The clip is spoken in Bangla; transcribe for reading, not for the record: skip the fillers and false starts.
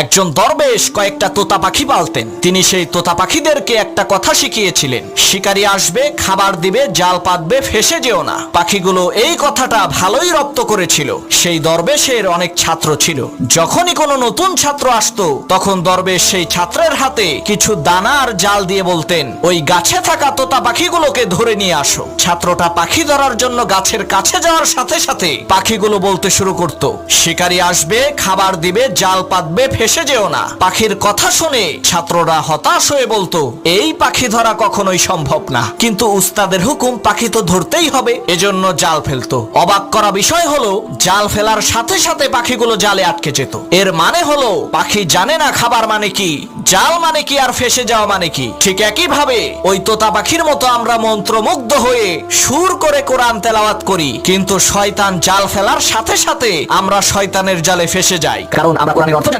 একজন দরবেশ কয়েকটা তোতা পাখি পালতেন। তিনি সেই তোতা পাখিদেরকে একটা কথা শিখিয়েছিলেন, শিকারী আসবে, খাবার দিবে, জাল পাতবে, ফেসে যেও না। পাখিগুলো এই কথাটা ভালোই রপ্ত করেছিল। সেই দরবেশের অনেক ছাত্র ছিল। যখনই কোনো নতুন ছাত্র আসতো, তখন দরবেশ সেই ছাত্রের হাতে কিছু দানা আর জাল দিয়ে বলতেন, ওই গাছে থাকা তোতা পাখিগুলোকে ধরে নিয়ে আসো। ছাত্রটা পাখি ধরার জন্য গাছের কাছে যাওয়ার সাথে সাথে পাখিগুলো বলতে শুরু করত, শিকারী আসবে, খাবার দিবে, জাল পাতবে, ফেসে যেও না। পাখির কথা শুনে ছাত্ররা হতাশ হয়ে বলতো, এই পাখি ধরা কখনোই সম্ভব না। কিন্তু উস্তাদের হুকুম, পাখি তো ধরতেই হবে, এজন্য জাল ফেলতো। অবাক করা বিষয় হলো, জাল ফেলার সাথে সাথে পাখিগুলো জালে আটকে যেত। এর মানে হলো, পাখি জানে না খাবার মানে কি, জাল মানে কি, আর ফেসে যাওয়া মানে কি। ঠিক একই ভাবে ওই তোতা পাখির মতো আমরা মন্ত্রমুগ্ধ হয়ে সুর করে কোরআন তেলাওয়াত করি, কিন্তু শয়তান জাল ফেলার সাথে সাথে আমরা শয়তানের জালে ফেসে যাই, কারণ আমরা কোরআনের অর্থ